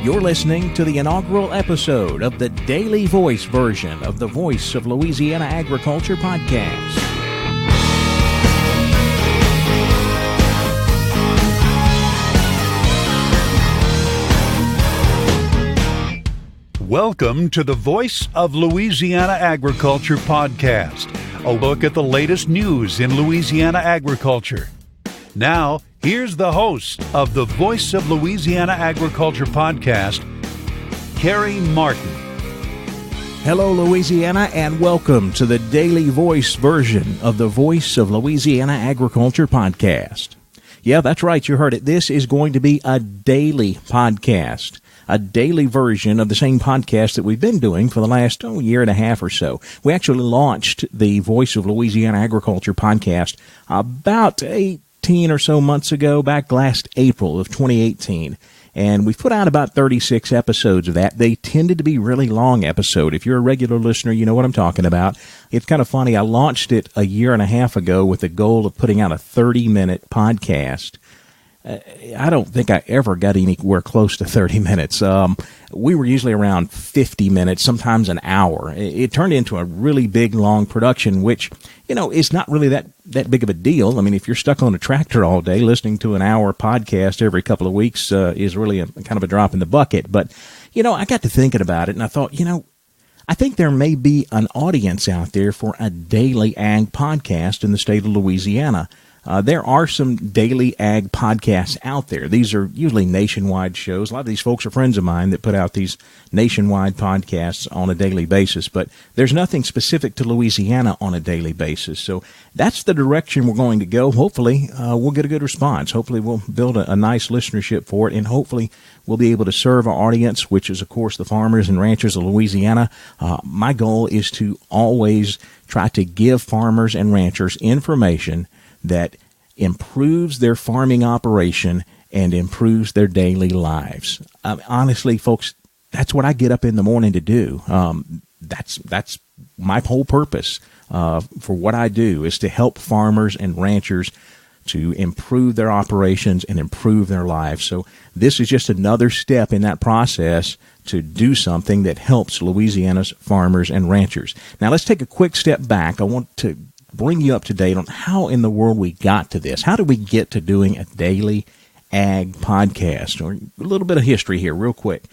You're listening to the inaugural episode of the Daily Voice version of the Voice of Louisiana Agriculture podcast. Welcome to the Voice of Louisiana Agriculture podcast, a look at the latest news in Louisiana agriculture. Now, here's the host of the Voice of Louisiana Agriculture podcast, Carey Martin. Hello, Louisiana, and welcome to the Daily Voice version of the Voice of Louisiana Agriculture podcast. Yeah, that's right, you heard it. This is going to be a daily podcast. A daily version of the same podcast that we've been doing for the last year and a half or so. We actually launched the Voice of Louisiana Agriculture podcast about 18 or so months ago, back last April of 2018. And we've put out about 36 episodes of that. They tended to be really long episodes. If you're a regular listener, you know what I'm talking about. It's kind of funny. I launched it a year and a half ago with the goal of putting out a 30-minute podcast. I don't think I ever got anywhere close to 30 minutes. We were usually around 50 minutes, sometimes an hour. It turned into a really big, long production, which, is not really that big of a deal. I mean, if you're stuck on a tractor all day, listening to an hour podcast every couple of weeks is really kind of a drop in the bucket. But, I got to thinking about it, and I thought, I think there may be an audience out there for a daily ag podcast in the state of Louisiana. There are some daily ag podcasts out there. These are usually nationwide shows. A lot of these folks are friends of mine that put out these nationwide podcasts on a daily basis, but there's nothing specific to Louisiana on a daily basis. So that's the direction we're going to go. Hopefully, we'll get a good response. Hopefully, we'll build a nice listenership for it, and hopefully, we'll be able to serve our audience, which is, of course, the farmers and ranchers of Louisiana. My goal is to always try to give farmers and ranchers information that improves their farming operation and improves their daily lives. Honestly, folks, that's what I get up in the morning to do. That's my whole purpose for what I do, is to help farmers and ranchers to improve their operations and improve their lives. So this is just another step in that process to do something that helps Louisiana's farmers and ranchers. Now, let's take a quick step back. I want to bring you up to date on how in the world we got to this. How did we get to doing a daily ag podcast? Or a little bit of history here real quick.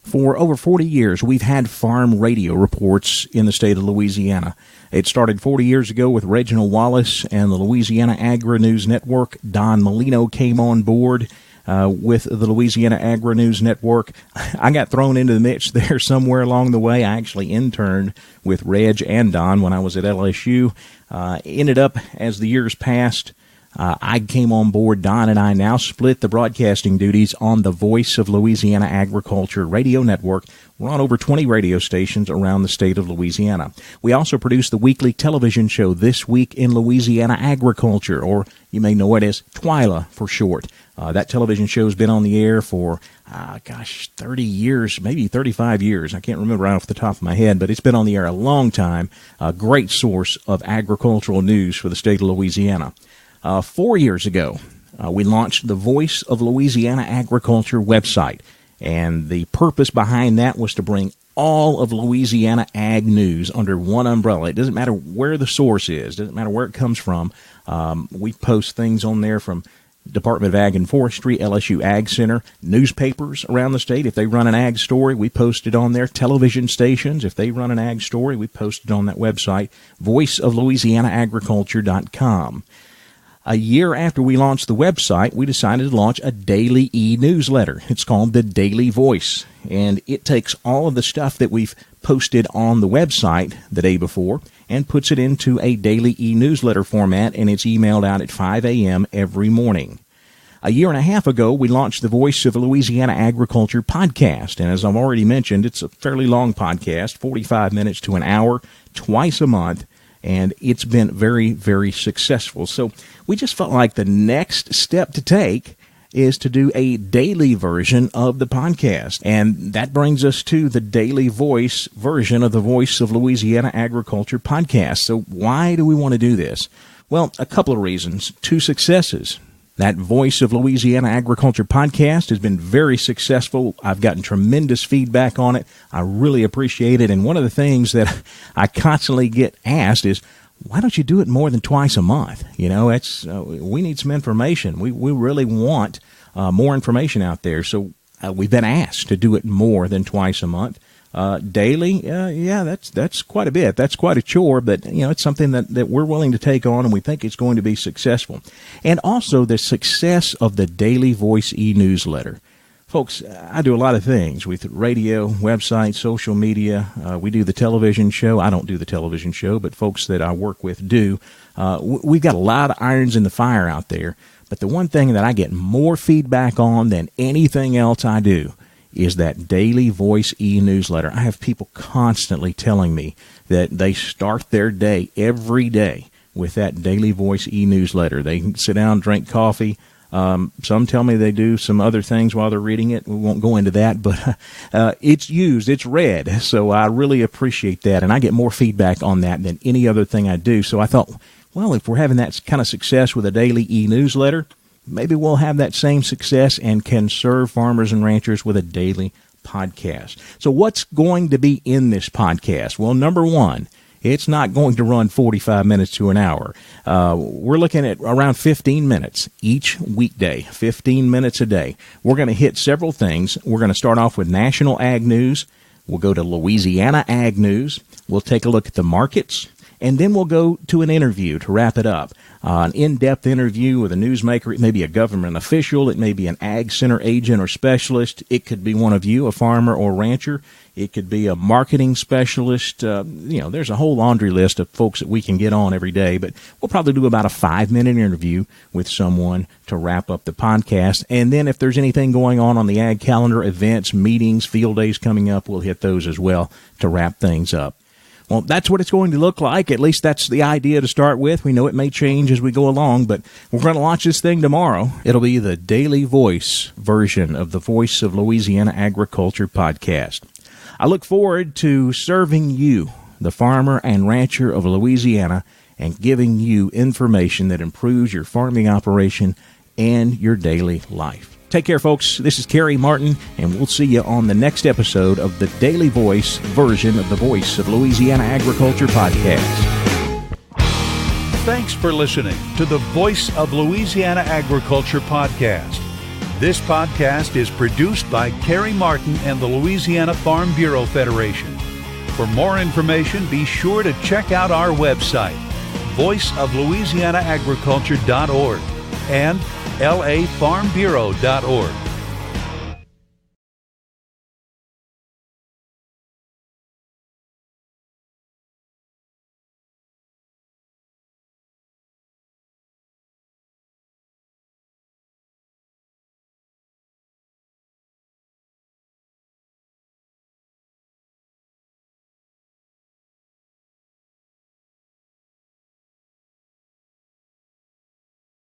For over 40 years, we've had farm radio reports in the state of Louisiana. It started 40 years ago with Reginald Wallace and the Louisiana Agri-News Network. Don Molino came on board with the Louisiana Agri-News Network. I got thrown into the mix there somewhere along the way. I actually interned with Reg and Don when I was at LSU. Ended up, as the years passed, I came on board. Don and I now split the broadcasting duties on the Voice of Louisiana Agriculture Radio Network. We're on over 20 radio stations around the state of Louisiana. We also produce the weekly television show This Week in Louisiana Agriculture, or you may know it as TWILA for short. That television show has been on the air for, 30 years, maybe 35 years. I can't remember right off the top of my head, but it's been on the air a long time. A great source of agricultural news for the state of Louisiana. 4 years ago, we launched the Voice of Louisiana Agriculture website, and the purpose behind that was to bring all of Louisiana ag news under one umbrella. It doesn't matter where the source is, doesn't matter where it comes from. We post things on there from Department of Ag and Forestry, LSU Ag Center, newspapers around the state. If they run an ag story, we post it on there. Television stations, if they run an ag story, we post it on that website, voiceoflouisianaagriculture.com. A year after we launched the website, we decided to launch a daily e-newsletter. It's called The Daily Voice, and it takes all of the stuff that we've posted on the website the day before and puts it into a daily e-newsletter format, and it's emailed out at 5 a.m. every morning. A year and a half ago, we launched the Voice of Louisiana Agriculture podcast, and as I've already mentioned, it's a fairly long podcast, 45 minutes to an hour, twice a month, and it's been very, very successful. So we just felt like the next step to take is to do a daily version of the podcast. And that brings us to the Daily Voice version of the Voice of Louisiana Agriculture podcast. So why do we want to do this? Well, a couple of reasons. Two successes. That Voice of Louisiana Agriculture podcast has been very successful. I've gotten tremendous feedback on it. I really appreciate it. And one of the things that I constantly get asked is, why don't you do it more than twice a month? You know, we need some information. We really want more information out there. So we've been asked to do it more than twice a month. Daily, that's quite a bit. That's quite a chore, but it's something that we're willing to take on, and we think it's going to be successful. And also the success of the Daily Voice e-newsletter. Folks, I do a lot of things with radio, website, social media. We do the television show. I don't do the television show, but folks that I work with do. We've got a lot of irons in the fire out there, but the one thing that I get more feedback on than anything else I do is that Daily Voice e-newsletter. I have people constantly telling me that they start their day every day with that Daily Voice e-newsletter. They sit down, drink coffee. Some tell me they do some other things while they're reading it. We won't go into that, but it's used, it's read. So I really appreciate that, and I get more feedback on that than any other thing I do. So I thought, well, if we're having that kind of success with a daily e-newsletter, maybe we'll have that same success and can serve farmers and ranchers with a daily podcast. So what's going to be in this podcast? Well, number one, it's not going to run 45 minutes to an hour. We're looking at around 15 minutes each weekday, 15 minutes a day. We're going to hit several things. We're going to start off with national ag news. We'll go to Louisiana ag news. We'll take a look at the markets. And then we'll go to an interview to wrap it up. An in-depth interview with a newsmaker. It may be a government official. It may be an ag center agent or specialist. It could be one of you, a farmer or rancher. It could be a marketing specialist. There's a whole laundry list of folks that we can get on every day. But we'll probably do about a 5-minute interview with someone to wrap up the podcast. And then if there's anything going on the ag calendar, events, meetings, field days coming up, we'll hit those as well to wrap things up. Well, that's what it's going to look like. At least that's the idea to start with. We know it may change as we go along, but we're going to launch this thing tomorrow. It'll be the Daily Voice version of the Voice of Louisiana Agriculture podcast. I look forward to serving you, the farmer and rancher of Louisiana, and giving you information that improves your farming operation and your daily life. Take care, folks. This is Carey Martin, and we'll see you on the next episode of the Daily Voice version of the Voice of Louisiana Agriculture podcast. Thanks for listening to the Voice of Louisiana Agriculture podcast. This podcast is produced by Carey Martin and the Louisiana Farm Bureau Federation. For more information, be sure to check out our website, voiceoflouisianaagriculture.org and lafarmbureau.org.